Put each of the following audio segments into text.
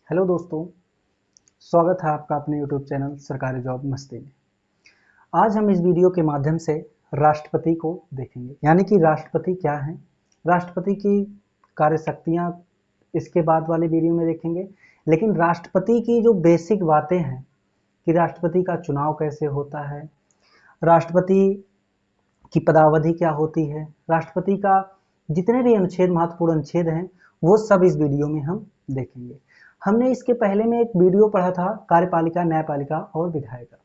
Hello दोस्तों, स्वागत है आपका अपने यूट्यूब चैनल सरकारी जॉब मस्ती में। आज हम इस वीडियो के माध्यम से राष्ट्रपति को देखेंगे, यानी कि राष्ट्रपति क्या है, राष्ट्रपति की कार्यशक्तियाँ इसके बाद वाले वीडियो में देखेंगे। लेकिन राष्ट्रपति की जो बेसिक बातें हैं कि राष्ट्रपति का चुनाव कैसे होता है, राष्ट्रपति की पदावधि क्या होती है, राष्ट्रपति का जितने भी अनुच्छेद महत्वपूर्ण अनुच्छेद हैं वो सब इस वीडियो में हम देखेंगे। हमने इसके पहले में एक वीडियो पढ़ा था कार्यपालिका, न्यायपालिका और विधायिका।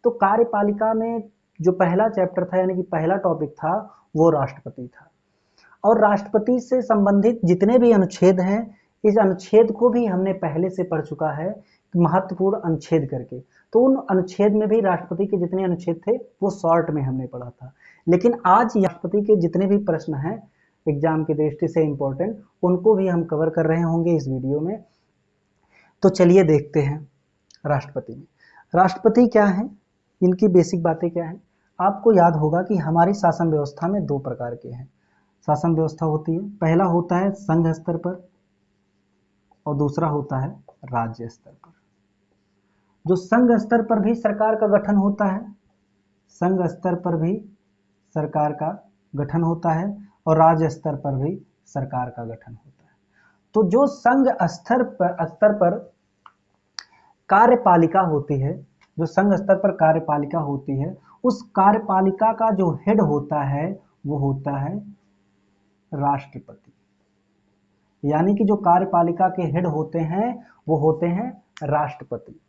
तो कार्यपालिका में जो पहला चैप्टर था यानी कि पहला टॉपिक था वो राष्ट्रपति था, और राष्ट्रपति से संबंधित जितने भी अनुच्छेद हैं इस अनुच्छेद को भी हमने पहले से पढ़ चुका है महत्वपूर्ण अनुच्छेद करके। तो उन अनुच्छेद में भी राष्ट्रपति के जितने अनुच्छेद थे वो शॉर्ट में हमने पढ़ा था। लेकिन आज राष्ट्रपति के जितने भी प्रश्न हैं एग्जाम की दृष्टि से इम्पोर्टेंट, उनको भी हम कवर कर रहे होंगे इस वीडियो में। तो चलिए देखते हैं राष्ट्रपति में। राष्ट्रपति क्या है, इनकी बेसिक बातें क्या हैं। आपको याद होगा कि हमारी शासन व्यवस्था में दो प्रकार के हैं शासन व्यवस्था होती है। पहला होता है संघ स्तर पर और दूसरा होता है राज्य स्तर पर। जो संघ स्तर पर भी सरकार का गठन होता है, संघ स्तर पर भी सरकार का गठन होता है और राज्य स्तर पर भी सरकार का गठन होता है। तो जो संघ स्तर पर कार्यपालिका होती है, जो संघ स्तर पर कार्यपालिका होती है, उस कार्यपालिका का जो हेड होता है वो होता है राष्ट्रपति। यानी कि जो कार्यपालिका के हेड होते हैं वो होते हैं राष्ट्रपति।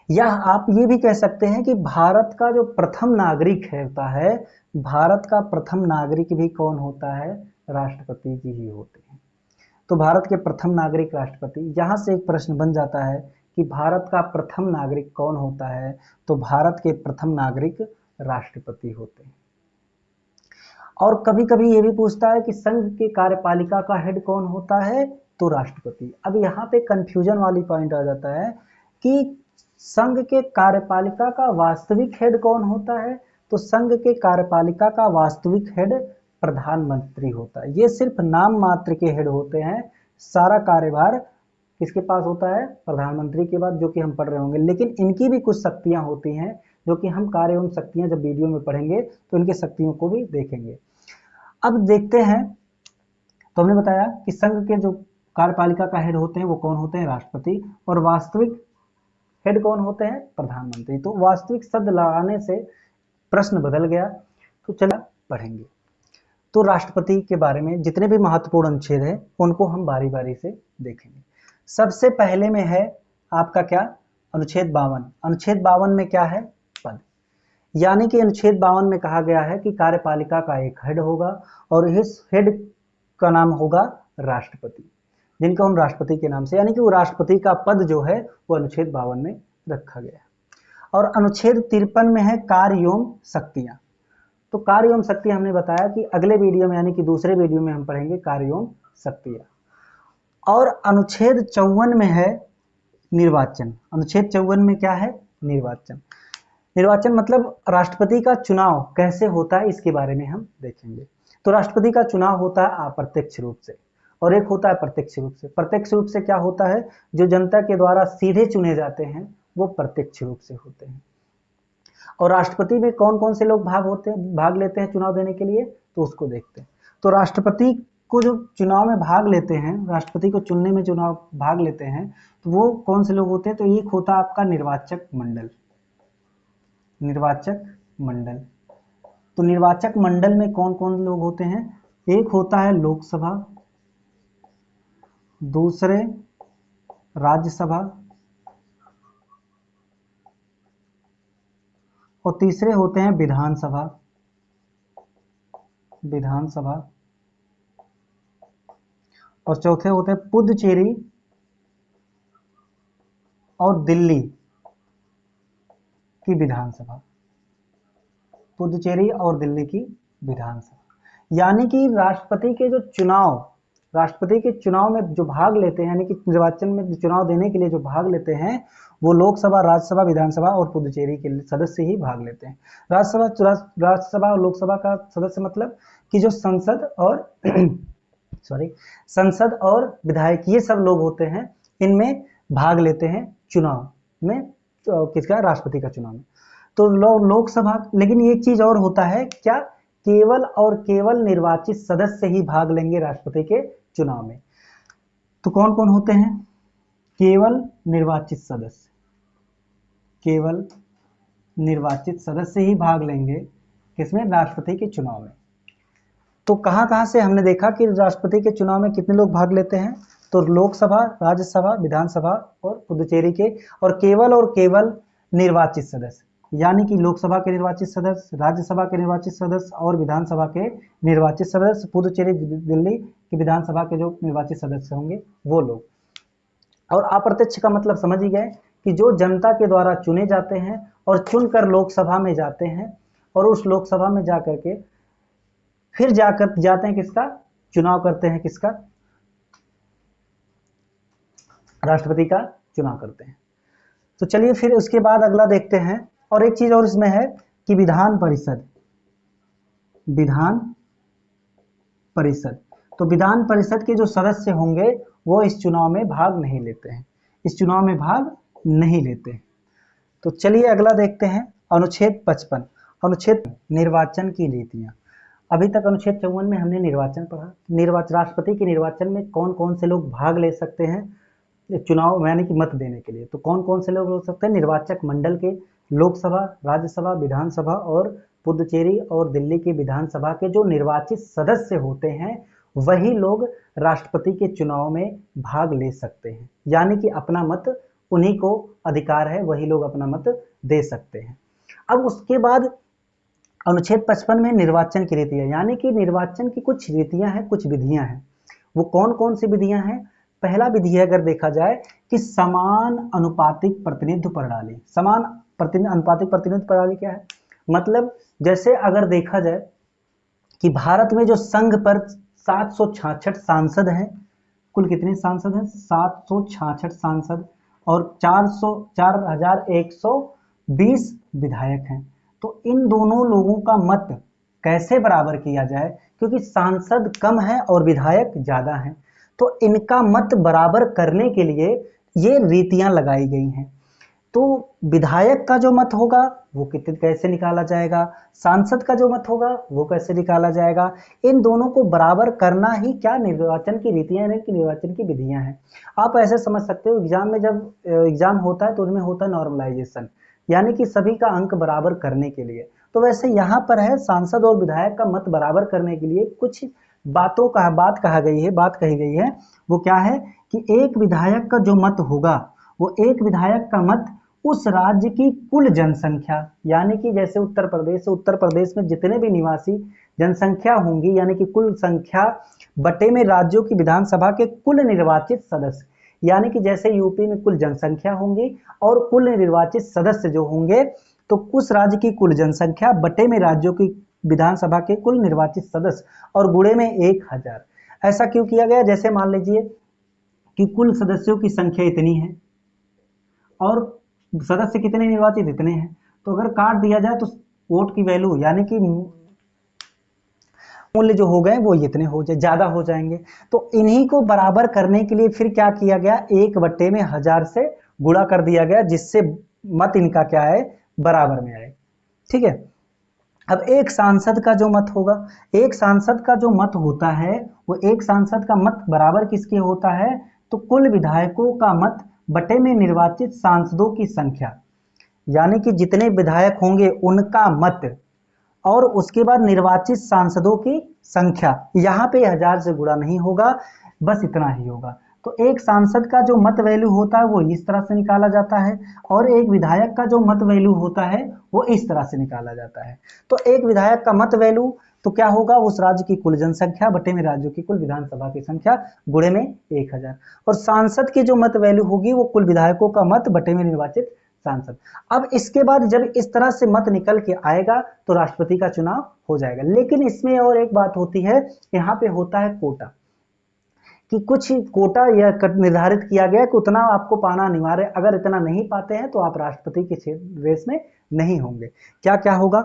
या आप ये भी कह सकते हैं कि भारत का जो प्रथम नागरिक होता है, भारत का प्रथम नागरिक भी कौन होता है, राष्ट्रपति जी ही होते हैं। तो भारत के प्रथम नागरिक राष्ट्रपति। यहाँ से एक प्रश्न बन जाता है कि भारत का प्रथम नागरिक कौन होता है, तो भारत के प्रथम नागरिक राष्ट्रपति होते हैं। और कभी कभी ये भी पूछता है कि संघ के कार्यपालिका का हेड कौन होता है, तो राष्ट्रपति। अब यहाँ पे कंफ्यूजन वाली पॉइंट आ जाता है कि संघ के कार्यपालिका का वास्तविक हेड कौन होता है, तो संघ के कार्यपालिका का वास्तविक हेड प्रधानमंत्री होता है। ये सिर्फ नाम मात्र के हेड होते हैं, सारा कार्यभार किसके पास होता है, प्रधानमंत्री के बाद, जो कि हम पढ़ रहे होंगे। लेकिन इनकी भी कुछ शक्तियां होती हैं जो कि हम कार्य एवं शक्तियां जब वीडियो में पढ़ेंगे तो इनकी शक्तियों को भी देखेंगे। अब देखते हैं, तो हमने बताया कि संघ के जो कार्यपालिका का हेड होते हैं वो कौन होते हैं, राष्ट्रपति, और वास्तविक हेड कौन होते हैं, प्रधानमंत्री। तो वास्तविक शब्द लगाने से प्रश्न बदल गया। तो चलिए पढ़ेंगे। तो राष्ट्रपति के बारे में जितने भी महत्वपूर्ण अनुच्छेद है उनको हम बारी बारी से देखेंगे। सबसे पहले में है आपका क्या, अनुच्छेद 52। अनुच्छेद 52 में क्या है, पद। यानी कि अनुच्छेद 52 में कहा गया है कि कार्यपालिका का एक हेड होगा और इस हेड का नाम होगा राष्ट्रपति, जिनको हम राष्ट्रपति के नाम से, यानी कि वो राष्ट्रपति का पद जो है वो अनुच्छेद 52 में रखा गया है। और अनुच्छेद 53 में है कार्य एवं शक्तियां। तो कार्य एवं शक्तियां हमने बताया कि अगले वीडियो में यानी कि दूसरे वीडियो में हम पढ़ेंगे कार्य एवं शक्तियां। और अनुच्छेद 54 में है निर्वाचन। अनुच्छेद 54 में क्या है, निर्वाचन। निर्वाचन मतलब राष्ट्रपति का चुनाव कैसे होता है इसके बारे में हम देखेंगे। तो राष्ट्रपति का चुनाव होता है अप्रत्यक्ष रूप से और एक होता है प्रत्यक्ष रूप से। प्रत्यक्ष रूप से क्या होता है, जो जनता के द्वारा सीधे चुने जाते हैं वो प्रत्यक्ष रूप से होते हैं। और राष्ट्रपति में कौन कौन से लोग भाग लेते हैं चुनाव देने के लिए, तो उसको देखते हैं। तो राष्ट्रपति को जो चुनाव में भाग लेते हैं, राष्ट्रपति को चुनने में चुनाव भाग लेते हैं, तो वो कौन से लोग होते हैं, तो एक होता है आपका निर्वाचक मंडल। निर्वाचक मंडल, तो निर्वाचक मंडल में कौन कौन लोग होते हैं, एक होता है लोकसभा, दूसरे राज्यसभा और तीसरे होते हैं विधानसभा। विधानसभा और चौथे होते हैं पुडुचेरी और दिल्ली की विधानसभा। पुडुचेरी और दिल्ली की विधानसभा। यानी कि राष्ट्रपति के जो चुनाव, राष्ट्रपति के चुनाव में जो भाग लेते हैं, यानी कि निर्वाचन में चुनाव देने के लिए जो भाग लेते हैं वो लोकसभा, राज्यसभा, विधानसभा और पुडुचेरी के सदस्य ही भाग लेते हैं। राज्यसभा और लोकसभा का सदस्य मतलब कि जो संसद और संसद और विधायक, ये सब लोग होते हैं, इनमें भाग लेते हैं चुनाव में, किसका, राष्ट्रपति का चुनाव में। तो लोकसभा, लेकिन एक चीज और होता है क्या, केवल और केवल निर्वाचित सदस्य ही भाग लेंगे राष्ट्रपति के चुनाव में। तो कौन कौन होते हैं, केवल निर्वाचित सदस्य, केवल निर्वाचित सदस्य ही भाग लेंगे किसमें, राष्ट्रपति के चुनाव में। तो कहां कहां से हमने देखा कि राष्ट्रपति के चुनाव में कितने लोग भाग लेते हैं, तो लोकसभा, राज्यसभा, विधानसभा और पुडुचेरी के, और केवल निर्वाचित सदस्य, यानी कि लोकसभा के निर्वाचित सदस्य, राज्यसभा के निर्वाचित सदस्य और विधानसभा के निर्वाचित सदस्य, पुडुचेरी दिल्ली की विधानसभा के जो निर्वाचित सदस्य होंगे वो लोग। और अप्रत्यक्ष का मतलब समझ ही गए कि जो जनता के द्वारा चुने जाते हैं और चुनकर लोकसभा में जाते हैं, और उस लोकसभा में जाकर के फिर जाते हैं किसका, चुनाव करते हैं, किसका, राष्ट्रपति का चुनाव करते हैं। तो चलिए फिर उसके बाद अगला देखते हैं। और एक चीज और इसमें है कि विधान परिषद, तो विधान परिषद के जो सदस्य होंगे वो इस चुनाव में भाग नहीं लेते हैं, इस चुनाव में भाग नहीं लेते हैं। तो चलिए अगला देखते हैं, अनुच्छेद 55, अनुच्छेद निर्वाचन की रीतियां। अभी तक अनुच्छेद 54 में हमने निर्वाचन पढ़ा, राष्ट्रपति के निर्वाचन में कौन कौन से लोग भाग ले सकते हैं चुनाव, यानी कि मत देने के लिए। तो कौन कौन से लोग हो सकते हैं, निर्वाचक मंडल के, लोकसभा, राज्यसभा, विधानसभा और पुडुचेरी और दिल्ली की विधानसभा के जो निर्वाचित सदस्य होते हैं वही लोग राष्ट्रपति के चुनाव में भाग ले सकते हैं, यानी कि अपना मत उन्हीं को अधिकार है, वही लोग अपना मत दे सकते हैं। अब उसके बाद अनुच्छेद 55 में निर्वाचन की रीतियां, यानी कि निर्वाचन की कुछ रीतियां हैं, कुछ विधियां हैं। वो कौन कौन सी विधियां हैं, पहला विधि अगर देखा जाए कि समान अनुपातिक प्रतिनिधित्व प्रणाली। समान अनुपातिक प्रतिनिधित्व प्रणाली क्या है, मतलब जैसे अगर देखा जाए कि भारत में जो संघ पर 766 सांसद हैं, कुल कितने सांसद हैं, 766 सांसद, और 4120 विधायक हैं। तो इन दोनों लोगों का मत कैसे बराबर किया जाए, क्योंकि सांसद कम है और विधायक ज्यादा हैं, तो इनका मत बराबर करने के लिए ये रीतियां लगाई गई हैं। तो विधायक का जो मत होगा वो कितने कैसे निकाला जाएगा, सांसद का जो मत होगा वो कैसे निकाला जाएगा, इन दोनों को बराबर करना ही क्या निर्वाचन की रीतियां, यानी कि निर्वाचन की विधियां हैं। आप ऐसे समझ सकते हो, एग्जाम में जब एग्जाम होता है तो उसमें होता है नॉर्मलाइजेशन, यानी कि सभी का अंक बराबर करने के लिए। तो वैसे यहाँ पर है सांसद और विधायक का मत बराबर करने के लिए कुछ बात कही गई है। वो क्या है कि एक विधायक का जो मत होगा, वो एक विधायक का मत उस राज्य की कुल जनसंख्या, यानी कि जैसे उत्तर प्रदेश में जितने भी निवासी जनसंख्या होंगी, यानी कि कुल संख्या बटे में राज्यों की विधानसभा के कुल निर्वाचित सदस्य, यानी कि जैसे यूपी में कुल जनसंख्या होंगी और कुल निर्वाचित सदस्य जो होंगे, तो उस राज्य की कुल जनसंख्या बटे में राज्यों की विधानसभा के कुल निर्वाचित सदस्य और गुणे में 1000। ऐसा क्यों किया गया, जैसे मान लीजिए कि कुल सदस्यों की संख्या इतनी है और सदस्य कितने निर्वाचित, इतने हैं, तो अगर काट दिया जाए तो वोट की वैल्यू, यानी कि मूल्य जो हो गए वो इतने हो जाए, ज्यादा हो जाएंगे। तो इन्हीं को बराबर करने के लिए फिर क्या किया गया, 1/1000 से गुणा कर दिया गया, जिससे मत इनका क्या है, बराबर में आए। ठीक है। अब एक सांसद का जो मत होगा, एक सांसद का जो मत होता है, वो एक सांसद का मत बराबर किसके होता है, तो कुल विधायकों का मत बटे में निर्वाचित सांसदों की संख्या, यानी कि जितने विधायक होंगे उनका मत और उसके बाद निर्वाचित सांसदों की संख्या, यहाँ पे 1000 से गुणा नहीं होगा, बस इतना ही होगा। तो एक सांसद का जो मत वैल्यू होता है वो इस तरह से निकाला जाता है, और एक विधायक का जो मत वैल्यू होता है वो इस तरह से निकाला जाता है। तो एक विधायक का मत वैल्यू तो क्या होगा, उस राज्य की कुल जनसंख्या बटे में राज्यों की कुल विधानसभा की संख्या गुणे में 1000, और सांसद की जो मत वैल्यू होगी वो कुल विधायकों का मत बटे में निर्वाचित सांसद। अब इसके बाद जब इस तरह से मत निकल के आएगा तो राष्ट्रपति का चुनाव हो जाएगा। लेकिन इसमें और एक बात होती है, यहाँ पे होता है कोटा, कि कुछ कोटा यह निर्धारित किया गया कि उतना आपको पाना अनिवार्य, अगर इतना नहीं पाते हैं तो आप राष्ट्रपति के रेस में नहीं होंगे। क्या क्या होगा,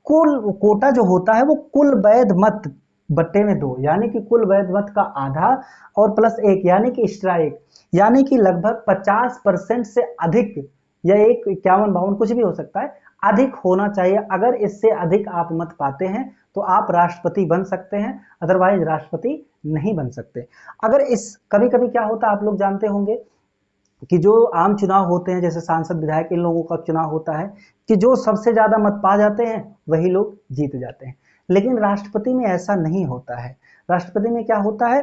कुल कोटा जो होता है वो कुल वैध मत बट्टे में 2, यानी कि कुल वैध मत का आधा और प्लस 1 यानी कि एक्स्ट्रा 1, यानी कि लगभग 50% से अधिक, या 1, 51, 52 कुछ भी हो सकता है, अधिक होना चाहिए। अगर इससे अधिक आप मत पाते हैं तो आप राष्ट्रपति बन सकते हैं, अदरवाइज राष्ट्रपति नहीं बन सकते। अगर इस कभी कभी क्या होता है आप लोग जानते होंगे कि जो आम चुनाव होते हैं, जैसे सांसद विधायक इन लोगों का चुनाव होता है, कि जो सबसे ज्यादा मत पा जाते हैं वही लोग जीत जाते हैं। लेकिन राष्ट्रपति में ऐसा नहीं होता है। राष्ट्रपति में क्या होता है,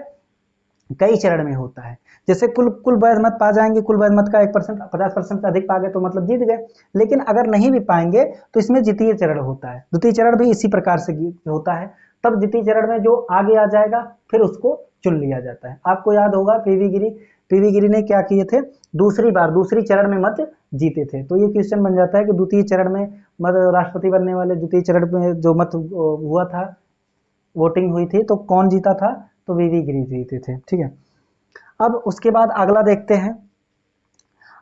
कई चरण में होता है। जैसे कुल कुल वैध मत पा जाएंगे, कुल वैध मत का 1%, 50% से अधिक पा गए तो मतलब जीत गए। लेकिन अगर नहीं भी पाएंगे तो इसमें द्वितीय चरण होता है। द्वितीय चरण भी इसी प्रकार से होता है। तब द्वितीय चरण में जो आगे आ जाएगा फिर उसको चुन लिया जाता है। आपको याद होगा पीवी गिरी ने क्या किए थे, दूसरी चरण में मत जीते थे। तो ये क्वेश्चन बन जाता है कि द्वितीय चरण में मत राष्ट्रपति बनने वाले द्वितीय चरण में जो मत हुआ था, वोटिंग हुई थी, तो कौन जीता था, तो वीवी गिरी जीते थे। ठीक है, अब उसके बाद अगला देखते हैं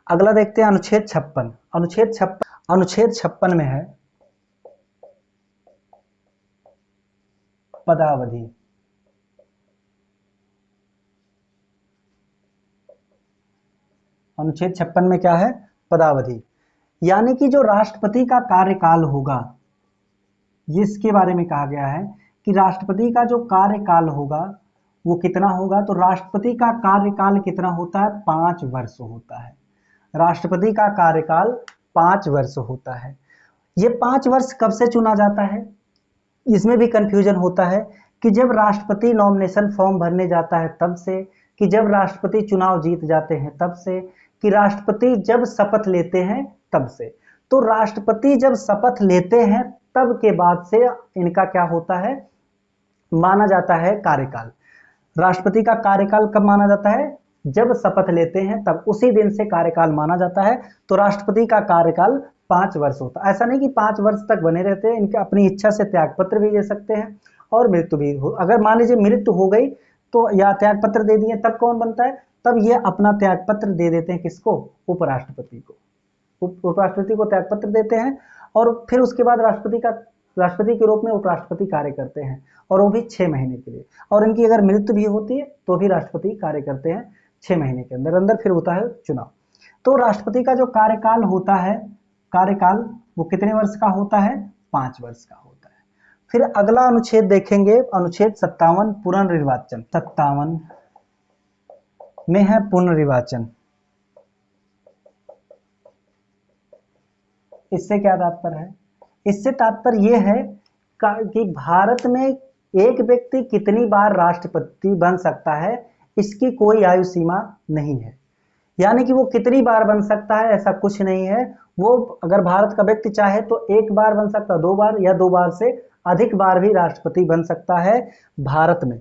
अनुच्छेद 56। अनुच्छेद 56 में है पदावधि। अनुच्छेद 56 में क्या है, पदावधि, यानी कि जो राष्ट्रपति का कार्यकाल होगा, इसके बारे में कहा गया है कि राष्ट्रपति का जो कार्यकाल होगा वो कितना होगा। तो राष्ट्रपति का कार्यकाल कितना होता है, 5 वर्ष होता है। राष्ट्रपति का कार्यकाल 5 वर्ष होता है। ये 5 वर्ष कब से चुना जाता है, इसमें भी कंफ्यूजन होता है कि जब राष्ट्रपति नॉमिनेशन फॉर्म भरने जाता है तब से, कि जब राष्ट्रपति चुनाव जीत जाते हैं तब से, कि राष्ट्रपति जब शपथ लेते हैं तब से। तो राष्ट्रपति जब शपथ लेते हैं तब के बाद से इनका क्या होता है, माना जाता है कार्यकाल। राष्ट्रपति का कार्यकाल कब माना जाता है, जब शपथ लेते हैं तब, उसी दिन से कार्यकाल माना जाता है। तो राष्ट्रपति का कार्यकाल 5 वर्ष होता है। ऐसा नहीं कि 5 वर्ष तक बने रहते हैं, इनके अपनी इच्छा से त्यागपत्र भी दे सकते हैं और मृत्यु भी हो, अगर मान लीजिए मृत्यु हो गई तो, या त्यागपत्र दे दिए, तब कौन बनता है, तब ये अपना त्यागपत्र दे देते हैं किसको, उपराष्ट्रपति को। उपराष्ट्रपति को त्यागपत्र देते हैं और फिर उसके बाद राष्ट्रपति के रूप में उपराष्ट्रपति कार्य करते हैं, और वो भी 6 महीने के लिए। और इनकी अगर मृत्यु भी होती है तो भी राष्ट्रपति कार्य करते हैं 6 महीने के अंदर अंदर, फिर होता है चुनाव। तो राष्ट्रपति का जो कार्यकाल होता है, कार्यकाल वो कितने वर्ष का होता है, 5 वर्ष का होता है। फिर अगला अनुच्छेद देखेंगे, अनुच्छेद 57 पुनर्निर्वाचन। 57 में है पुनर्निर्वाचन। इससे क्या तात्पर्य है, इससे तात्पर्य यह है कि भारत में एक व्यक्ति कितनी बार राष्ट्रपति बन सकता है, इसकी कोई आयु सीमा नहीं है। यानी कि वो कितनी बार बन सकता है ऐसा कुछ नहीं है। वो अगर भारत का व्यक्ति चाहे तो 1 बार बन सकता है, 2 बार या 2 बार से अधिक बार भी राष्ट्रपति बन सकता है भारत में।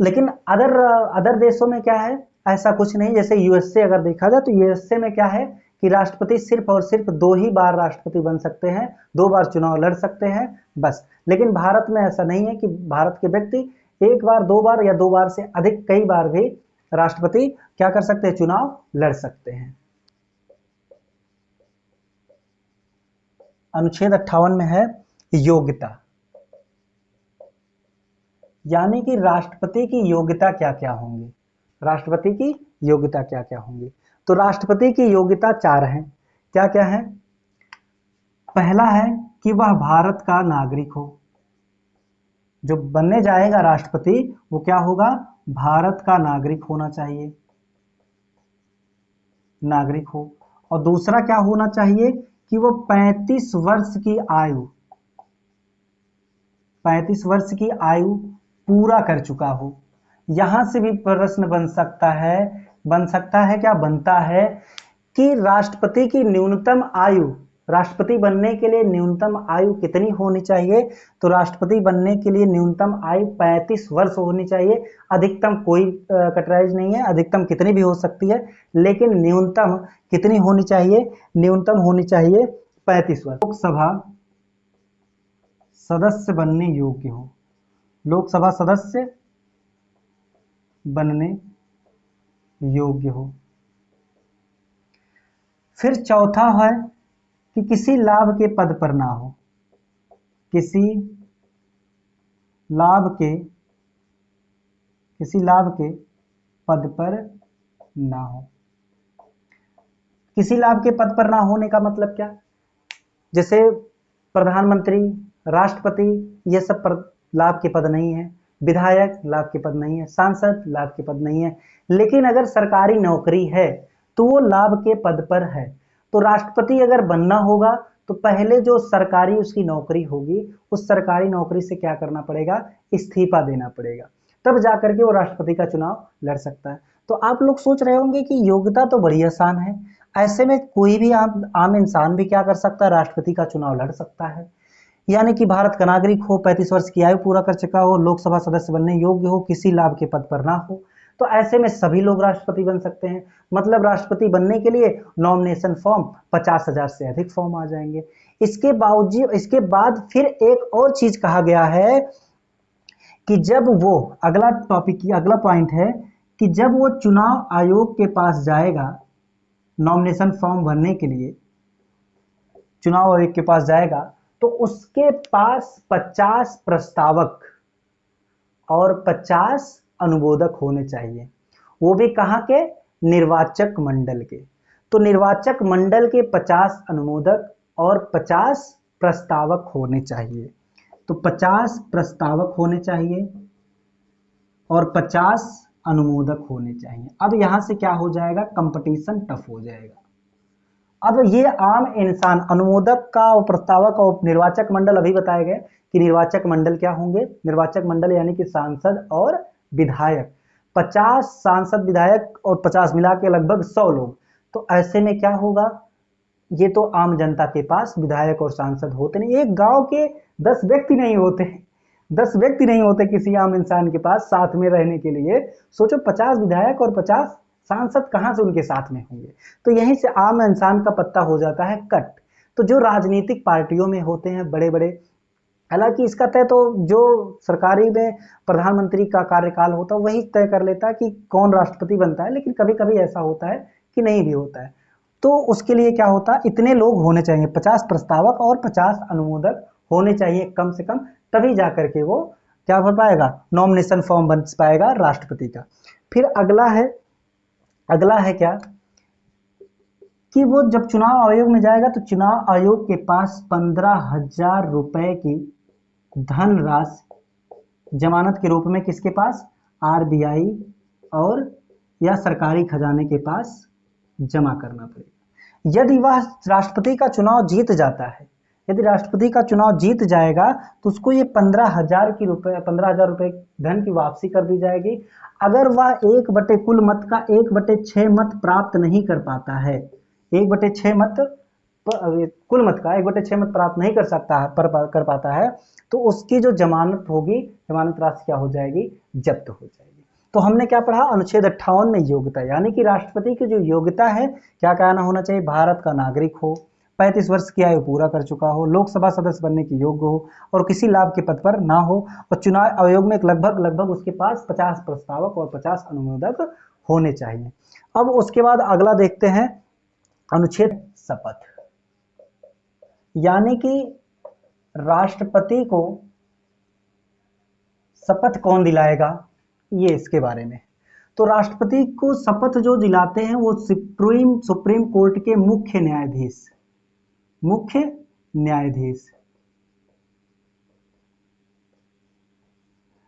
लेकिन अदर देशों में क्या है, ऐसा कुछ नहीं। जैसे यूएसए अगर देखा जाए तो यूएसए में क्या है कि राष्ट्रपति सिर्फ और सिर्फ 2 ही बार राष्ट्रपति बन सकते हैं, 2 बार चुनाव लड़ सकते हैं बस। लेकिन भारत में ऐसा नहीं है कि भारत के व्यक्ति 1 बार, 2 बार या 2 बार से अधिक कई बार भी राष्ट्रपति क्या कर सकते हैं, चुनाव लड़ सकते हैं। अनुच्छेद 58 में है योग्यता, यानी कि राष्ट्रपति की योग्यता क्या क्या होंगी, राष्ट्रपति की योग्यता क्या क्या होंगी। तो राष्ट्रपति की योग्यता 4 हैं। क्या क्या है, पहला है कि वह भारत का नागरिक हो। जो बनने जाएगा राष्ट्रपति वो क्या होगा, भारत का नागरिक होना चाहिए, नागरिक हो। और दूसरा क्या होना चाहिए कि वो 35 वर्ष की आयु, 35 वर्ष की आयु पूरा कर चुका हो। यहां से भी प्रश्न बन सकता है क्या बनता है कि राष्ट्रपति की न्यूनतम आयु, राष्ट्रपति बनने के लिए न्यूनतम आयु कितनी होनी चाहिए। तो राष्ट्रपति बनने के लिए न्यूनतम आयु 35 वर्ष होनी चाहिए। अधिकतम कोई कटराइज नहीं है, अधिकतम कितनी भी हो सकती है, लेकिन न्यूनतम कितनी होनी चाहिए, न्यूनतम होनी चाहिए 35 वर्ष। लोकसभा सदस्य बनने योग्य हो, लोकसभा सदस्य बनने योग्य हो। फिर चौथा है कि किसी लाभ के पद पर ना हो, किसी लाभ के किसी लाभ के पद पर ना हो। किसी लाभ के पद पर ना होने का मतलब क्या? जैसे प्रधानमंत्री, राष्ट्रपति, ये सब लाभ के पद नहीं है, विधायक लाभ के पद नहीं है, सांसद लाभ के पद नहीं है। लेकिन अगर सरकारी नौकरी है तो वो लाभ के पद पर है। तो राष्ट्रपति अगर बनना होगा तो पहले जो सरकारी उसकी नौकरी होगी, उस सरकारी नौकरी से क्या करना पड़ेगा? इस्तीफा देना पड़ेगा, तब जाकर के वो राष्ट्रपति का चुनाव लड़ सकता है। तो आप लोग सोच रहे होंगे कि योग्यता तो बड़ी आसान है, ऐसे में कोई भी आम इंसान भी क्या कर सकता है? राष्ट्रपति का चुनाव लड़ सकता है। यानी कि भारत का नागरिक हो, 35 वर्ष की आयु पूरा कर चुका हो, लोकसभा सदस्य बनने योग्य हो, किसी लाभ के पद पर ना हो, तो ऐसे में सभी लोग राष्ट्रपति बन सकते हैं। मतलब राष्ट्रपति बनने के लिए नॉमिनेशन फॉर्म 50,000 से अधिक फॉर्म आ जाएंगे। इसके बाद फिर एक और चीज कहा गया है कि जब वो अगला पॉइंट है कि जब वो चुनाव आयोग के पास जाएगा नॉमिनेशन फॉर्म भरने के लिए, चुनाव आयोग के पास जाएगा तो उसके पास 50 प्रस्तावक और 50 अनुमोदक होने चाहिए। वो भी कहां के? निर्वाचक मंडल के। तो निर्वाचक मंडल के 50 अनुमोदक और 50 प्रस्तावक होने चाहिए। तो 50 प्रस्तावक होने चाहिए और 50 अनुमोदक होने चाहिए। अब यहां से क्या हो जाएगा? कंपटीशन टफ हो जाएगा। अब ये आम इंसान, अनुमोदक का और प्रस्तावक और निर्वाचक मंडल अभी बताए गए कि निर्वाचक मंडल क्या होंगे? निर्वाचक मंडल यानी कि सांसद और विधायक, 50 सांसद विधायक और 50 मिला के लगभग 100 लोग। तो ऐसे में क्या होगा? ये तो आम जनता के पास विधायक और सांसद होते नहीं, एक गांव के 10 व्यक्ति नहीं होते, 10 व्यक्ति नहीं होते किसी आम इंसान के पास साथ में रहने के लिए। सोचो 50 विधायक और 50 सांसद कहां से उनके साथ में होंगे? तो यहीं से आम इंसान का पत्ता हो जाता है कट। तो जो राजनीतिक पार्टियों में होते हैं बड़े बड़े, हालांकि इसका तय तो जो सरकारी में प्रधानमंत्री का कार्यकाल होता है वही तय कर लेता है कि कौन राष्ट्रपति बनता है, लेकिन कभी कभी ऐसा होता है कि नहीं भी होता है। तो उसके लिए क्या होता है? इतने लोग होने चाहिए, 50 प्रस्तावक और 50 अनुमोदक होने चाहिए कम से कम, तभी जाकर के वो क्या भर पाएगा? नॉमिनेशन फॉर्म बन पाएगा राष्ट्रपति का। फिर अगला है क्या कि वो जब चुनाव आयोग में जाएगा तो चुनाव आयोग के पास 15,000 रुपए की धनराशि जमानत के रूप में किसके पास? आरबीआई और या सरकारी खजाने के पास जमा करना पड़ेगा। यदि वह राष्ट्रपति का चुनाव जीत जाता है, यदि राष्ट्रपति का चुनाव जीत जाएगा तो उसको ये 15,000 रुपए धन की वापसी कर दी जाएगी। अगर वह 1/6 कुल मत का 1/6 मत प्राप्त नहीं कर पाता है, 1/6 मत कुल मत का 1/6 मत प्राप्त नहीं कर पाता है, तो उसकी जो जमानत होगी, जमानत राशि क्या हो जाएगी? जब्त हो जाएगी। तो हमने क्या पढ़ा? अनुच्छेद 58 में योग्यता, यानी कि राष्ट्रपति की जो योग्यता है, क्या कहना होना चाहिए? भारत का नागरिक हो, 35 वर्ष की आयु पूरा कर चुका हो, लोकसभा सदस्य बनने के योग्य हो और किसी लाभ के पद पर ना हो, और चुनाव आयोग में लगभग उसके पास 50 प्रस्तावक और 50 अनुमोदक होने चाहिए। अब उसके बाद अगला देखते हैं अनुच्छेद शपथ, यानी कि राष्ट्रपति को शपथ कौन दिलाएगा, ये इसके बारे में। तो राष्ट्रपति को शपथ जो दिलाते हैं वो सुप्रीम कोर्ट के मुख्य न्यायाधीश।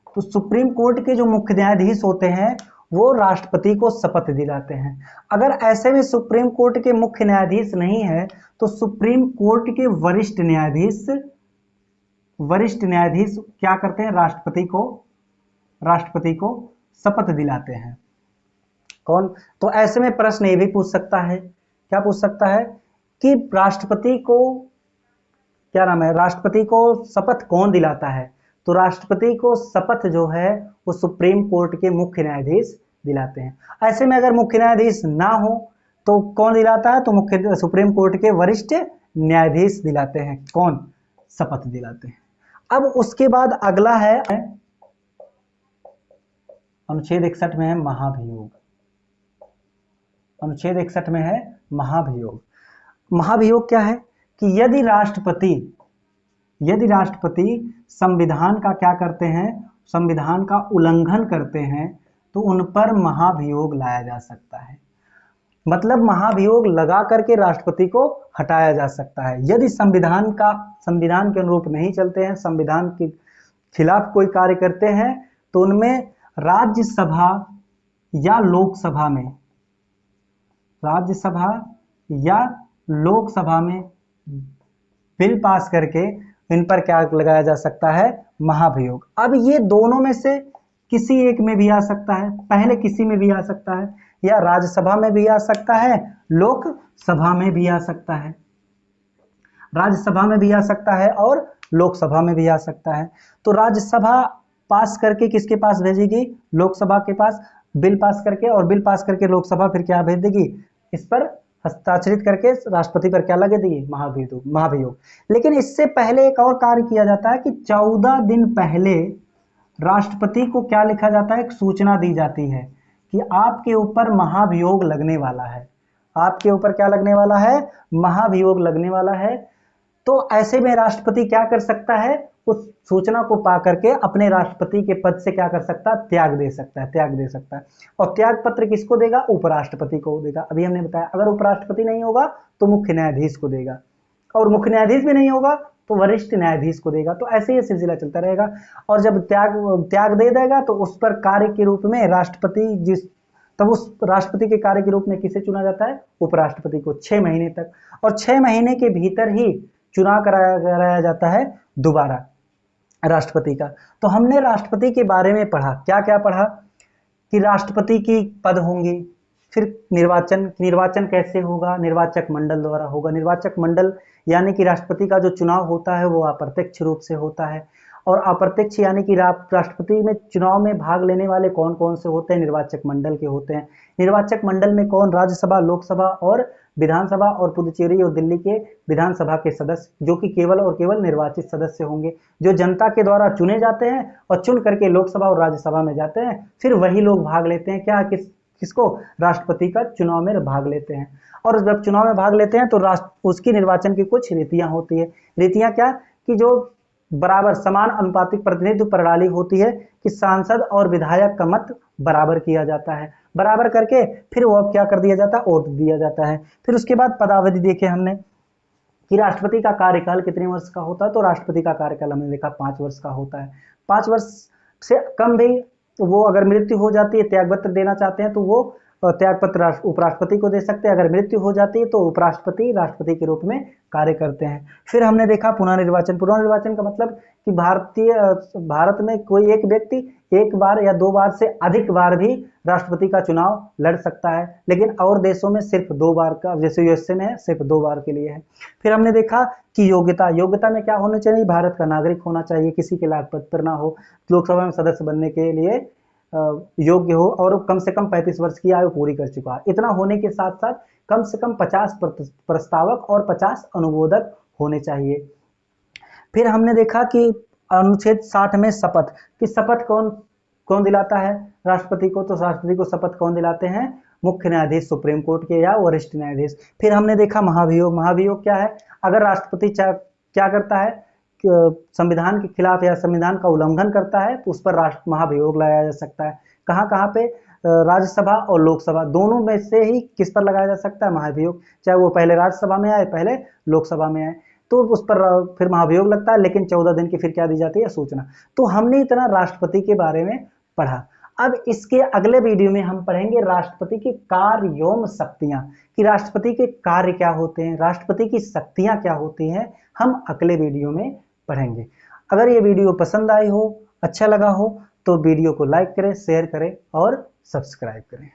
तो सुप्रीम कोर्ट के जो मुख्य न्यायाधीश होते हैं वो राष्ट्रपति को शपथ दिलाते हैं। अगर ऐसे में सुप्रीम कोर्ट के मुख्य न्यायाधीश नहीं है तो सुप्रीम कोर्ट के वरिष्ठ न्यायाधीश क्या करते हैं? राष्ट्रपति को शपथ दिलाते हैं। कौन? तो ऐसे में प्रश्न ये भी पूछ सकता है, क्या पूछ सकता है कि राष्ट्रपति को शपथ कौन दिलाता है? तो राष्ट्रपति को शपथ जो है वो सुप्रीम कोर्ट के मुख्य न्यायाधीश दिलाते हैं। ऐसे में अगर मुख्य न्यायाधीश ना हो तो कौन दिलाता है? तो सुप्रीम कोर्ट के वरिष्ठ न्यायाधीश दिलाते हैं। कौन? शपथ दिलाते हैं। अब उसके बाद अगला है अनुच्छेद 61 में है महाभियोग। अनुच्छेद 61 में है महाभियोग। महाभियोग क्या है कि यदि राष्ट्रपति यदि राष्ट्रपति संविधान का क्या करते हैं, संविधान का उल्लंघन करते हैं, तो उन पर महाभियोग लाया जा सकता है। मतलब महाभियोग लगा करके राष्ट्रपति को हटाया जा सकता है। यदि संविधान के अनुरूप नहीं चलते हैं, संविधान के खिलाफ कोई कार्य करते हैं, तो उनमें राज्यसभा या लोकसभा में बिल पास करके इन पर क्या लगाया जा सकता है, महाभियोग। अब ये दोनों में से किसी एक में भी आ सकता है, पहले किसी में भी आ सकता है, या राज्यसभा में भी आ सकता है, लोकसभा में भी आ सकता है। राज्यसभा में भी आ सकता है और लोकसभा में भी आ सकता है। तो राज्यसभा पास करके किसके पास भेजेगी, लोकसभा के पास बिल पास करके, और बिल पास करके लोकसभा फिर क्या भेज देगी, इस पर हस्ताक्षरित करके राष्ट्रपति पर क्या लगे देगी, महाभियोग। लेकिन इससे पहले एक और कार्य किया जाता है कि 14 दिन पहले राष्ट्रपति को क्या लिखा जाता है, एक सूचना दी जाती है कि आपके ऊपर महाभियोग लगने वाला है, आपके ऊपर क्या लगने वाला है, महाभियोग लगने वाला है। तो ऐसे में राष्ट्रपति क्या कर सकता है, उस सूचना को पा करके अपने राष्ट्रपति के पद से क्या कर सकता है, त्याग दे सकता है। और त्याग पत्र किसको देगा, उपराष्ट्रपति को देगा। अभी हमने बताया अगर उपराष्ट्रपति नहीं होगा तो मुख्य न्यायाधीश को देगा, और मुख्य न्यायाधीश भी नहीं होगा तो वरिष्ठ न्यायाधीश को देगा। तो ऐसे ही सिलसिला चलता रहेगा। और जब त्याग दे देगा तो उस पर कार्य के रूप में राष्ट्रपति तब उस राष्ट्रपति के कार्य के रूप में किसे चुना जाता है, उपराष्ट्रपति को 6 महीने तक। और 6 महीने के भीतर ही चुनाव कराया जाता है दोबारा राष्ट्रपति का। तो हमने राष्ट्रपति के बारे में पढ़ा, क्या क्या पढ़ा, कि राष्ट्रपति की पद होंगी, फिर निर्वाचन कैसे होगा, निर्वाचक मंडल द्वारा होगा। निर्वाचक मंडल यानी कि राष्ट्रपति का जो चुनाव होता है वो अप्रत्यक्ष रूप से होता है, और अप्रत्यक्ष यानी कि राष्ट्रपति में चुनाव में भाग लेने वाले कौन कौन से होते हैं, निर्वाचक मंडल के होते हैं। निर्वाचक मंडल में कौन, राज्यसभा, लोकसभा और विधानसभा, और पुदुचेरी और दिल्ली के विधानसभा के सदस्य, जो कि केवल और केवल निर्वाचित सदस्य होंगे, जो जनता के द्वारा चुने जाते हैं और चुन करके लोकसभा और राज्यसभा में जाते हैं। फिर वही लोग भाग लेते हैं क्या, किसको, राष्ट्रपति का चुनाव में भाग लेते हैं। और जब चुनाव में भाग लेते हैं तो उसकी निर्वाचन की कुछ रीतियां होती है। रीतियां क्या, कि जो बराबर समान अनुपातिक प्रतिनिधित्व प्रणाली होती है, कि सांसद और विधायक का मत बराबर किया जाता है, बराबर करके फिर वो क्या कर दिया जाता है, वोट दिया जाता है। फिर उसके बाद पदावधि देखे हमने कि राष्ट्रपति का कार्यकाल कितने वर्ष का होता है, तो राष्ट्रपति का कार्यकाल हमने देखा 5 वर्ष का होता है। 5 वर्ष से कम भी वो अगर मृत्यु हो जाती है, त्यागपत्र देना चाहते हैं तो वो त्यागपत्र उपराष्ट्रपति को दे सकते हैं। अगर मृत्यु हो जाती है तो उपराष्ट्रपति राष्ट्रपति के रूप में कार्य करते हैं। फिर हमने देखा पुनर्निर्वाचन। पुनर्निर्वाचन का मतलब कि भारत में कोई एक व्यक्ति 1 बार या 2 बार से अधिक बार भी राष्ट्रपति का चुनाव लड़ सकता है, लेकिन और देशों में सिर्फ 2 बार का, जैसे यूएसए में है सिर्फ 2 बार के लिए है। फिर हमने देखा कि योग्यता में क्या होना चाहिए, भारत का नागरिक होना चाहिए, किसी के लायक पत्र ना हो, लोकसभा में सदस्य बनने के लिए योग्य हो, और कम से कम 35 वर्ष की आयु पूरी कर चुका है। इतना होने के साथ साथ कम से कम 50 प्रस्तावक और 50 अनुमोदक होने चाहिए। फिर हमने देखा कि अनुच्छेद 60 में शपथ, कि शपथ कौन दिलाता है राष्ट्रपति को, तो राष्ट्रपति को शपथ कौन दिलाते हैं, मुख्य न्यायाधीश सुप्रीम कोर्ट के या वरिष्ठ न्यायाधीश। फिर हमने देखा महाभियोग क्या है, अगर राष्ट्रपति क्या करता है, संविधान के खिलाफ या संविधान का उल्लंघन करता है तो उस पर महाभियोग लगाया जा सकता है। कहाँ पे, राज्यसभा और लोकसभा दोनों में से ही किस पर लगाया जा सकता है, महाभियोग, चाहे वो पहले राज्यसभा में आए पहले लोकसभा में आए, तो उस पर फिर महाभियोग लगता है। लेकिन 14 दिन की फिर क्या दी जाती है, सूचना। तो हमने इतना राष्ट्रपति के बारे में पढ़ा। अब इसके अगले वीडियो में हम पढ़ेंगे राष्ट्रपति की कार्य एवं शक्तियां, कि राष्ट्रपति के कार्य क्या होते हैं, राष्ट्रपति की शक्तियां क्या होती हैं, हम अगले वीडियो में पढ़ेंगे। अगर ये वीडियो पसंद आई हो, अच्छा लगा हो, तो वीडियो को लाइक करें, शेयर करें और सब्सक्राइब करें।